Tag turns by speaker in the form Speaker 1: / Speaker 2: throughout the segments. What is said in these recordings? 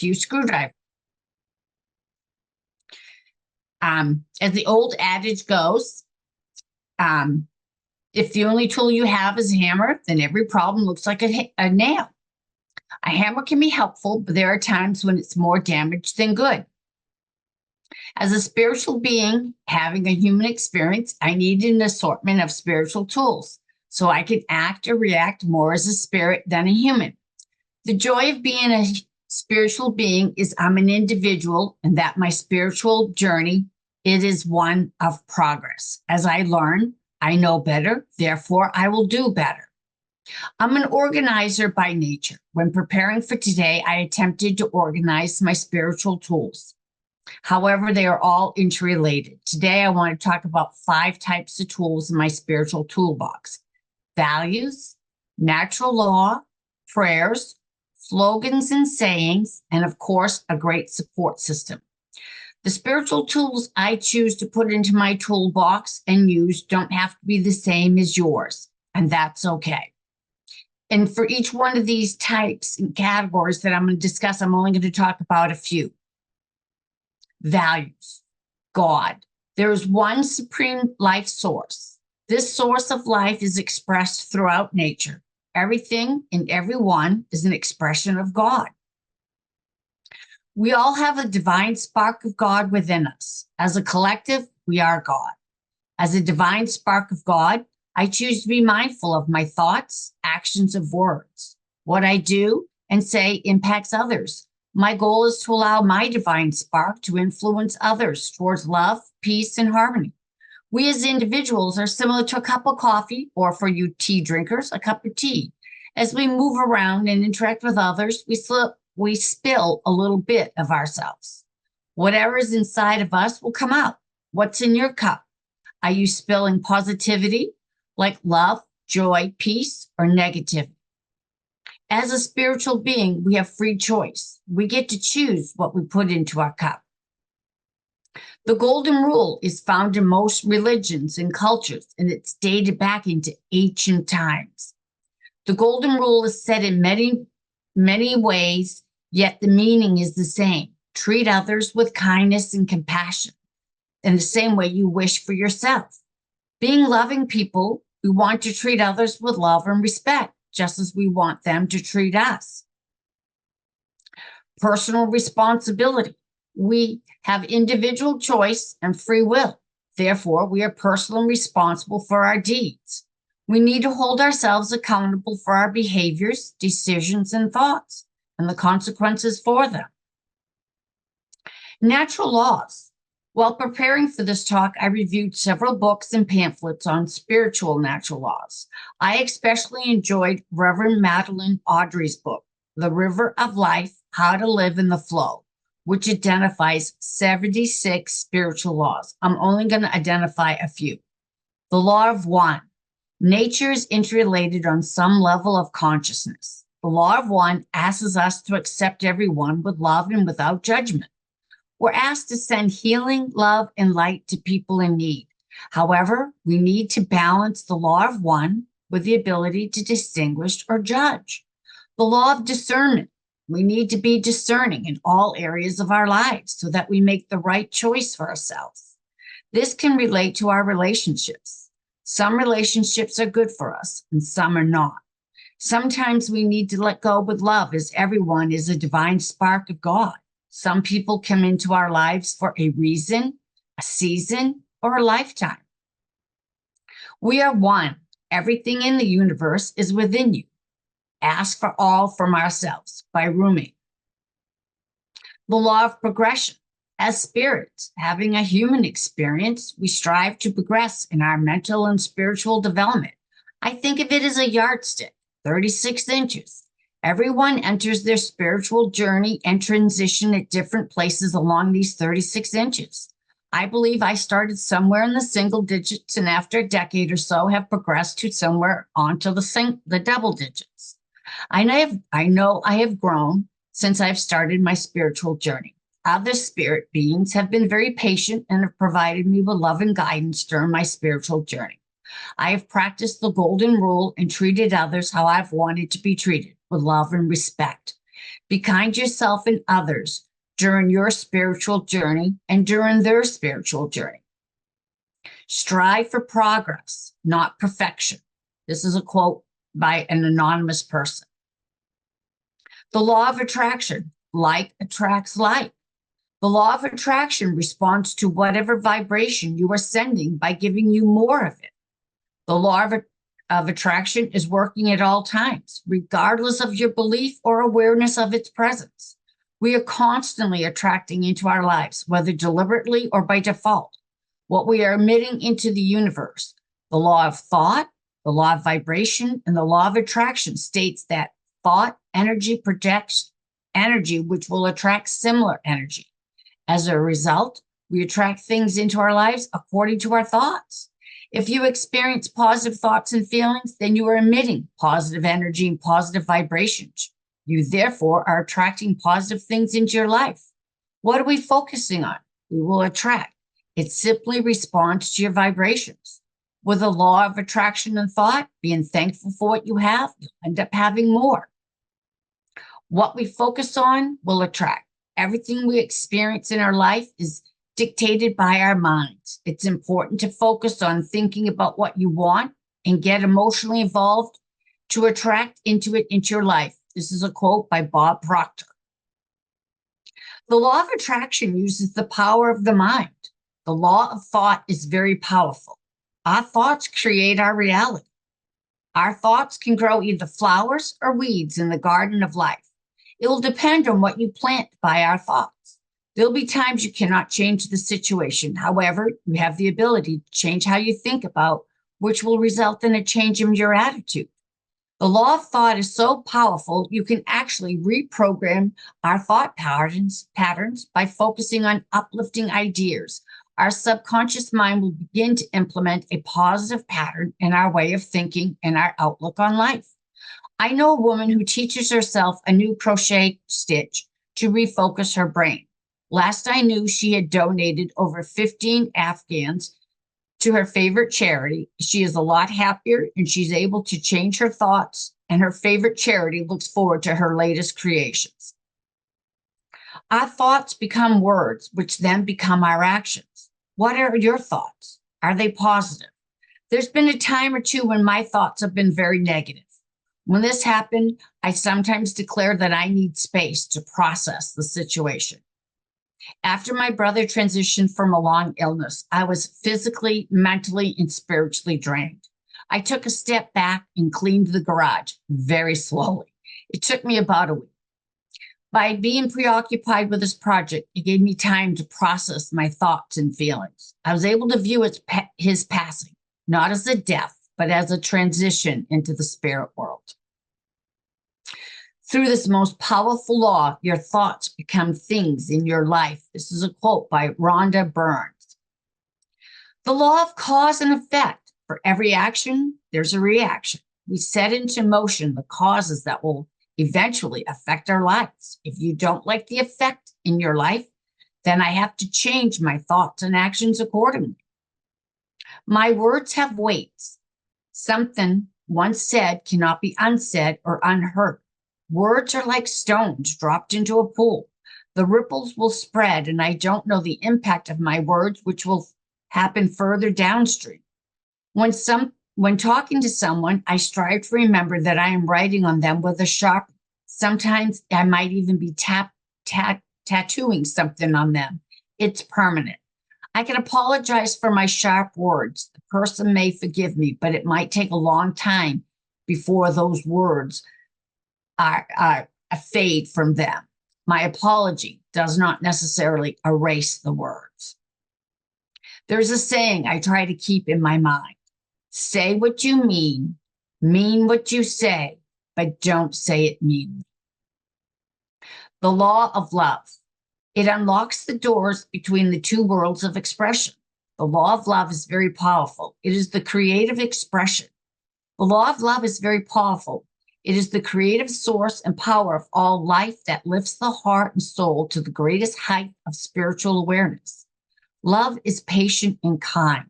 Speaker 1: to use screwdriver. As the old adage goes, if the only tool you have is a hammer, then every problem looks like a nail. A hammer can be helpful, but there are times when it's more damage than good. As a spiritual being having a human experience, I needed an assortment of spiritual tools so I could act or react more as a spirit than a human. The joy of being a spiritual being is I'm an individual, and that my spiritual journey, it is one of progress. As I learn, I know better, therefore I will do better. I'm an organizer by nature. When preparing for today, I attempted to organize my spiritual tools. However, they are all interrelated. Today, I want to talk about 5 types of tools in my spiritual toolbox: values, natural law, prayers, slogans and sayings, and of course, a great support system. The spiritual tools I choose to put into my toolbox and use don't have to be the same as yours, and that's okay. And for each one of these types and categories that I'm going to discuss, I'm only going to talk about a few. Values. God. There is one supreme life source. This source of life is expressed throughout nature. Everything and everyone is an expression of God. We all have a divine spark of God within us. As a collective, we are God. As a divine spark of God, I choose to be mindful of my thoughts, actions, and words. What I do and say impacts others. My goal is to allow my divine spark to influence others towards love, peace, and harmony. We as individuals are similar to a cup of coffee, or for you tea drinkers, a cup of tea. As we move around and interact with others, we spill a little bit of ourselves. Whatever is inside of us will come out. What's in your cup? Are you spilling positivity, like love, joy, peace, or negativity? As a spiritual being, we have free choice. We get to choose what we put into our cup. The golden rule is found in most religions and cultures, and it's dated back into ancient times. The golden rule is said in many ways, yet the meaning is the same. Treat others with kindness and compassion in the same way you wish for yourself. Being loving people, we want to treat others with love and respect, just as we want them to treat us. Personal responsibility. We have individual choice and free will. Therefore, we are personally responsible for our deeds. We need to hold ourselves accountable for our behaviors, decisions, and thoughts, and the consequences for them. Natural laws. While preparing for this talk, I reviewed several books and pamphlets on spiritual natural laws. I especially enjoyed Reverend Madeline Audrey's book, The River of Life, How to Live in the Flow, which identifies 76 spiritual laws. I'm only going to identify a few. The law of one. Nature is interrelated on some level of consciousness. The law of one asks us to accept everyone with love and without judgment. We're asked to send healing, love, and light to people in need. However, we need to balance the law of one with the ability to distinguish or judge. The law of discernment. We need to be discerning in all areas of our lives so that we make the right choice for ourselves. This can relate to our relationships. Some relationships are good for us and some are not. Sometimes we need to let go with love, as everyone is a divine spark of God. Some people come into our lives for a reason, a season, or a lifetime. We are one. Everything in the universe is within you. Ask for all from ourselves by Rumi. The law of progression. As spirits having a human experience, we strive to progress in our mental and spiritual development. I think of it as a yardstick, 36 inches. Everyone enters their spiritual journey and transition at different places along these 36 inches. I believe I started somewhere in the single digits, and after a decade or so have progressed to somewhere onto the double digits. I know I have grown since I've started my spiritual journey. Other spirit beings have been very patient and have provided me with love and guidance during my spiritual journey. I have practiced the golden rule and treated others how I've wanted to be treated, with love and respect. Be kind to yourself and others during your spiritual journey and during their spiritual journey. Strive for progress, not perfection. This is a quote by an anonymous person. The law of attraction, like attracts like. The law of attraction responds to whatever vibration you are sending by giving you more of it. The law of attraction is working at all times, regardless of your belief or awareness of its presence. We are constantly attracting into our lives, whether deliberately or by default, what we are emitting into the universe. The law of thought, the law of vibration, and the law of attraction states that thought energy projects energy, which will attract similar energy. As a result, we attract things into our lives according to our thoughts. If you experience positive thoughts and feelings, then you are emitting positive energy and positive vibrations. You therefore are attracting positive things into your life. What are we focusing on? We will attract. It simply responds to your vibrations. With the law of attraction and thought, being thankful for what you have, you'll end up having more. What we focus on will attract. Everything we experience in our life is dictated by our minds. It's important to focus on thinking about what you want and get emotionally involved to attract into your life. This is a quote by Bob Proctor. The law of attraction uses the power of the mind. The law of thought is very powerful. Our thoughts create our reality. Our thoughts can grow either flowers or weeds in the garden of life. It will depend on what you plant by our thoughts. There'll be times you cannot change the situation. However, you have the ability to change how you think about, which will result in a change in your attitude. The law of thought is so powerful, you can actually reprogram our thought patterns by focusing on uplifting ideas. Our subconscious mind will begin to implement a positive pattern in our way of thinking and our outlook on life. I know a woman who teaches herself a new crochet stitch to refocus her brain. Last I knew, she had donated over 15 Afghans to her favorite charity. She is a lot happier and she's able to change her thoughts, and her favorite charity looks forward to her latest creations. Our thoughts become words, which then become our actions. What are your thoughts? Are they positive? There's been a time or two when my thoughts have been very negative. When this happened, I sometimes declare that I need space to process the situation. After my brother transitioned from a long illness, I was physically, mentally, and spiritually drained. I took a step back and cleaned the garage very slowly. It took me about a week. By being preoccupied with this project, it gave me time to process my thoughts and feelings. I was able to view his passing, not as a death, but as a transition into the spirit world. Through this most powerful law, your thoughts become things in your life. This is a quote by Rhonda Burns. The law of cause and effect. For every action, there's a reaction. We set into motion the causes that will eventually affect our lives. If you don't like the effect in your life, then I have to change my thoughts and actions accordingly. My words have weights. Something once said cannot be unsaid or unheard. Words are like stones dropped into a pool. The ripples will spread, and I don't know the impact of my words, which will happen further downstream. When talking to someone, I strive to remember that I am writing on them with a sharp. Sometimes I might even be tattooing something on them. It's permanent. I can apologize for my sharp words. The person may forgive me, but it might take a long time before those words are fade from them. My apology does not necessarily erase the words. There's a saying I try to keep in my mind. Say what you mean what you say, but don't say it meanly. The law of love. It unlocks the doors between the two worlds of expression. The law of love is very powerful. It is the creative expression. The law of love is very powerful. It is the creative source and power of all life that lifts the heart and soul to the greatest height of spiritual awareness. Love is patient and kind.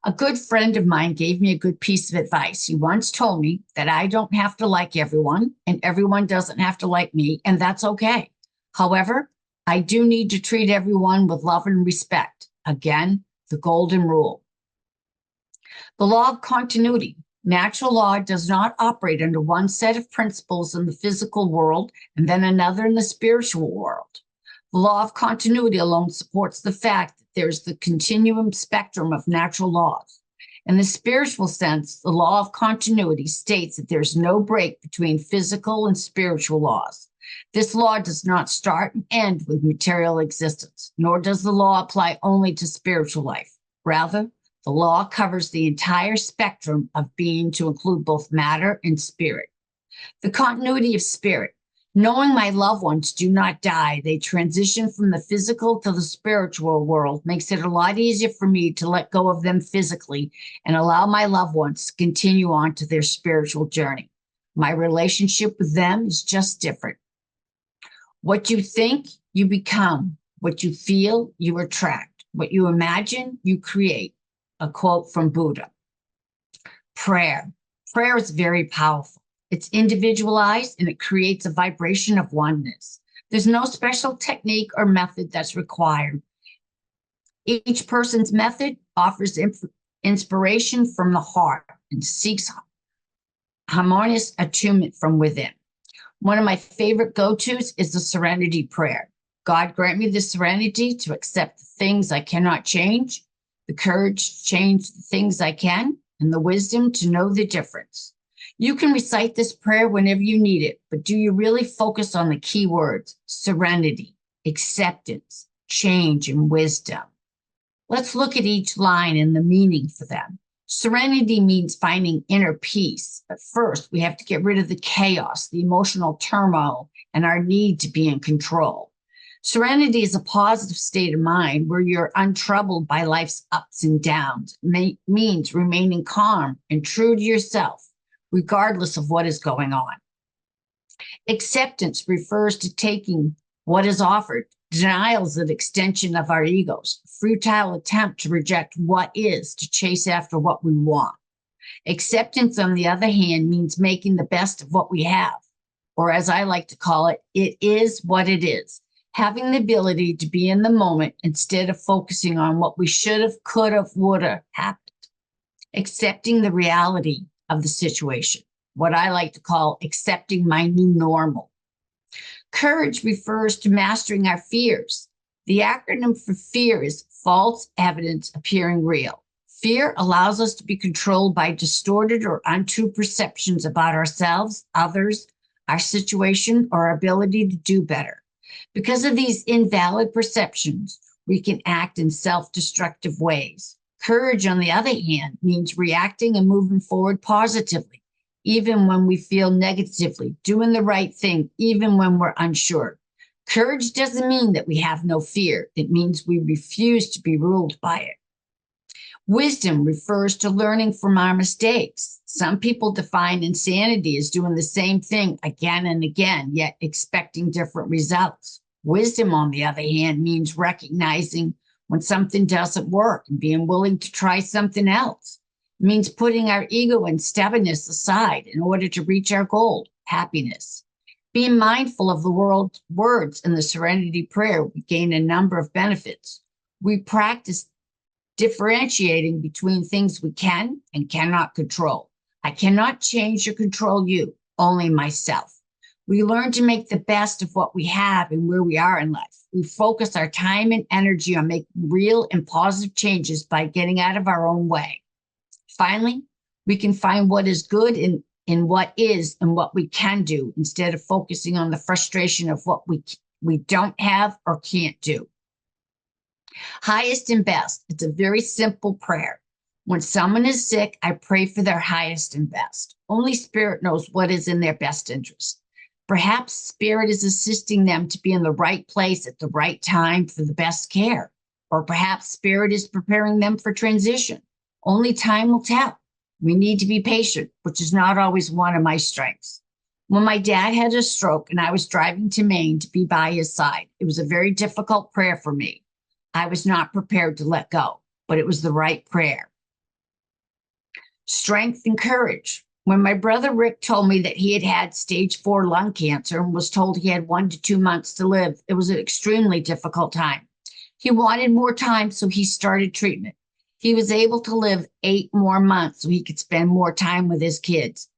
Speaker 1: A good friend of mine gave me a good piece of advice. He once told me that I don't have to like everyone, and everyone doesn't have to like me, and that's okay. However, I do need to treat everyone with love and respect. Again, the golden rule. The law of continuity. Natural law does not operate under one set of principles in the physical world and then another in the spiritual world. The law of continuity alone supports the fact that there's the continuum spectrum of natural laws. In the spiritual sense, the law of continuity states that there's no break between physical and spiritual laws. This law does not start and end with material existence, nor does the law apply only to spiritual life. Rather, the law covers the entire spectrum of being to include both matter and spirit. The continuity of spirit. Knowing my loved ones do not die, they transition from the physical to the spiritual world makes it a lot easier for me to let go of them physically and allow my loved ones to continue on to their spiritual journey. My relationship with them is just different. What you think, you become. What you feel, you attract. What you imagine, you create. A quote from Buddha. Prayer. Prayer is very powerful. It's individualized and it creates a vibration of oneness. There's no special technique or method that's required. Each person's method offers inspiration from the heart and seeks harmonious attunement from within. One of my favorite go-tos is the serenity prayer. God grant me the serenity to accept the things I cannot change, the courage to change the things I can, and the wisdom to know the difference. You can recite this prayer whenever you need it, but do you really focus on the key words, serenity, acceptance, change, and wisdom? Let's look at each line and the meaning for them. Serenity means finding inner peace, but first we have to get rid of the chaos, the emotional turmoil, and our need to be in control. Serenity is a positive state of mind where you're untroubled by life's ups and downs. It means remaining calm and true to yourself, regardless of what is going on. Acceptance refers to taking what is offered. Denial is an extension of our egos, a futile attempt to reject what is to chase after what we want. Acceptance, on the other hand, means making the best of what we have, or as I like to call it, it is what it is. Having the ability to be in the moment instead of focusing on what we should have, could have, would have happened. Accepting the reality of the situation, what I like to call accepting my new normal. Courage refers to mastering our fears. The acronym for fear is false evidence appearing real. Fear allows us to be controlled by distorted or untrue perceptions about ourselves, others, our situation, or our ability to do better. Because of these invalid perceptions, we can act in self-destructive ways. Courage, on the other hand, means reacting and moving forward positively, even when we feel negatively, doing the right thing, even when we're unsure. Courage doesn't mean that we have no fear. It means we refuse to be ruled by it. Wisdom refers to learning from our mistakes. Some people define insanity as doing the same thing again and again, yet expecting different results. Wisdom, on the other hand, means recognizing when something doesn't work and being willing to try something else. It means putting our ego and stubbornness aside in order to reach our goal, happiness. Being mindful of the words in the Serenity Prayer, we gain a number of benefits. We practice differentiating between things we can and cannot control. I cannot change or control you, only myself. We learn to make the best of what we have and where we are in life. We focus our time and energy on making real and positive changes by getting out of our own way. Finally, we can find what is good in what is and what we can do instead of focusing on the frustration of what we don't have or can't do. Highest and best. It's a very simple prayer. When someone is sick, I pray for their highest and best. Only Spirit knows what is in their best interest. Perhaps Spirit is assisting them to be in the right place at the right time for the best care. Or perhaps Spirit is preparing them for transition. Only time will tell. We need to be patient, which is not always one of my strengths. When my dad had a stroke and I was driving to Maine to be by his side, it was a very difficult prayer for me. I was not prepared to let go, but it was the right prayer. Strength and courage. When my brother Rick told me that he had had stage 4 lung cancer and was told he had 1 to 2 months to live, it was an extremely difficult time. He wanted more time, so he started treatment. He was able to live 8 more months so he could spend more time with his kids.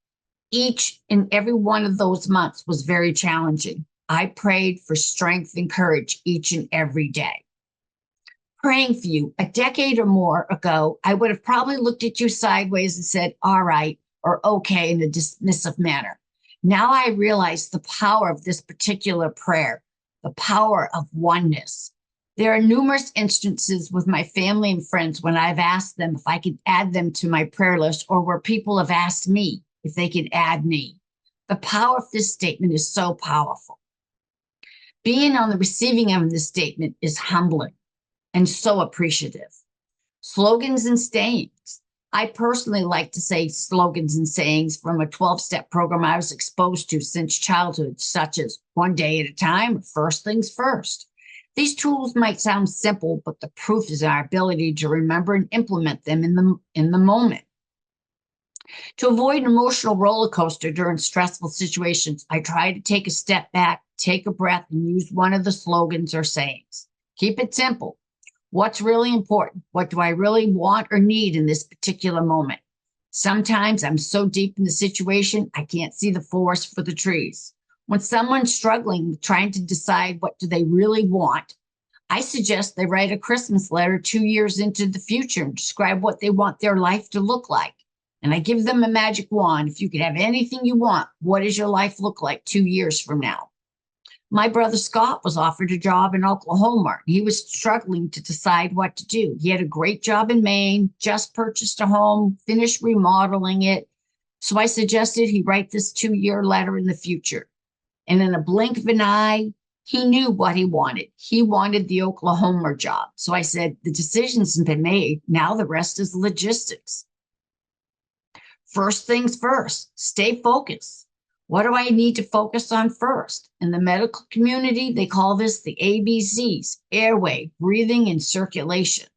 Speaker 1: Each and every one of those months was very challenging. I prayed for strength and courage each and every day. Praying for you. A decade or more ago, I would have probably looked at you sideways and said, all right, or okay, in a dismissive manner. Now I realize the power of this particular prayer, the power of oneness. There are numerous instances with my family and friends when I've asked them if I could add them to my prayer list, or where people have asked me if they could add me. The power of this statement is so powerful. Being on the receiving end of this statement is humbling and so appreciative. Slogans and sayings. I personally like to say slogans and sayings from a 12-step program I was exposed to since childhood, such as one day at a time, first things first. These tools might sound simple, but the proof is our ability to remember and implement them in the moment. To avoid an emotional roller coaster during stressful situations, I try to take a step back, take a breath, and use one of the slogans or sayings. Keep it simple. What's really important? What do I really want or need in this particular moment? Sometimes I'm so deep in the situation, I can't see the forest for the trees. When someone's struggling with trying to decide what do they really want, I suggest they write a Christmas letter 2 years into the future and describe what they want their life to look like. And I give them a magic wand. If you could have anything you want, what does your life look like 2 years from now? My brother Scott was offered a job in Oklahoma. He was struggling to decide what to do. He had a great job in Maine, just purchased a home, finished remodeling it. So I suggested he write this 2-year letter in the future. And in a blink of an eye, he knew what he wanted. He wanted the Oklahoma job. So I said, the decision's been made. Now the rest is logistics. First things first, stay focused. What do I need to focus on first? In the medical community, they call this the ABCs: airway, breathing, and circulation.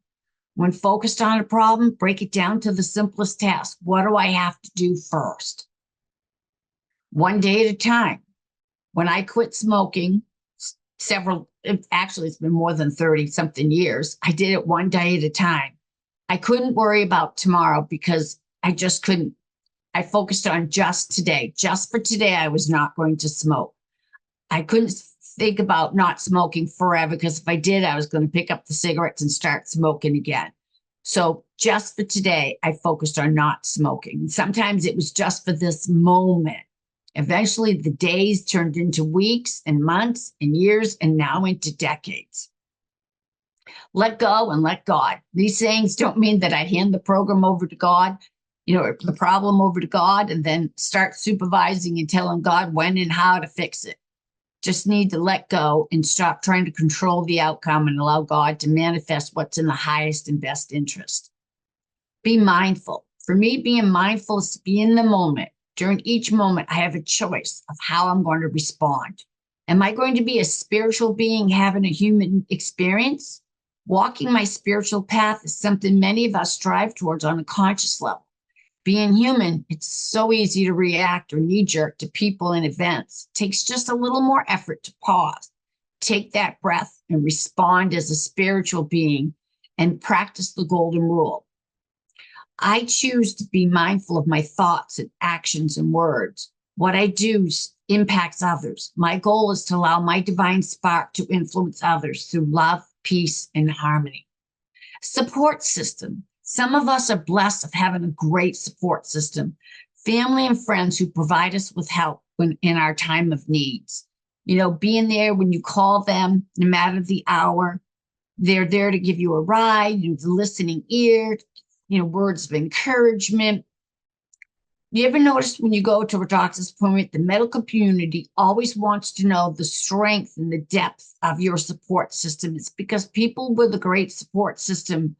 Speaker 1: When focused on a problem, break it down to the simplest task. What do I have to do first? One day at a time. When I quit smoking, it's been more than 30 something years, I did it one day at a time. I couldn't worry about tomorrow because I just couldn't. I focused on just today. Just for today, I was not going to smoke. I couldn't think about not smoking forever, because if I did, I was going to pick up the cigarettes and start smoking again. So just for today, I focused on not smoking. Sometimes it was just for this moment. Eventually, the days turned into weeks and months and years, and now into decades. Let go and let God. These sayings don't mean that I hand the program over to God, the problem over to God, and then start supervising and telling God when and how to fix it. Just need to let go and stop trying to control the outcome and allow God to manifest what's in the highest and best interest. Be mindful. For me, being mindful is to be in the moment. During each moment, I have a choice of how I'm going to respond. Am I going to be a spiritual being having a human experience? Walking my spiritual path is something many of us strive towards on a conscious level. Being human, it's so easy to react or knee-jerk to people and events. It takes just a little more effort to pause, take that breath, and respond as a spiritual being and practice the golden rule. I choose to be mindful of my thoughts and actions and words. What I do impacts others. My goal is to allow my divine spark to influence others through love, peace, and harmony. Support system. Some of us are blessed of having a great support system. Family and friends who provide us with help in our time of needs. Being there when you call them, no matter the hour. They're there to give you a ride, the listening ear, words of encouragement. You ever notice when you go to a doctor's appointment, the medical community always wants to know the strength and the depth of your support system? It's because people with a great support system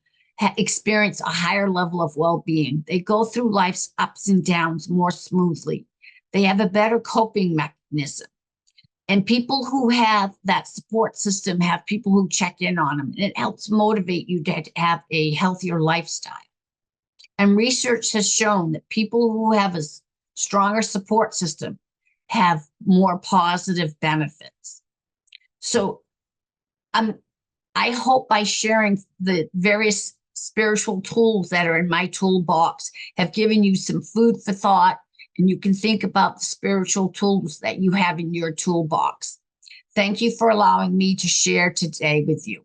Speaker 1: experience a higher level of well-being. They go through life's ups and downs more smoothly. They have a better coping mechanism. And people who have that support system have people who check in on them. And it helps motivate you to have a healthier lifestyle. And research has shown that people who have a stronger support system have more positive benefits. So I hope by sharing the various spiritual tools that are in my toolbox have given you some food for thought, and you can think about the spiritual tools that you have in your toolbox. Thank you for allowing me to share today with you.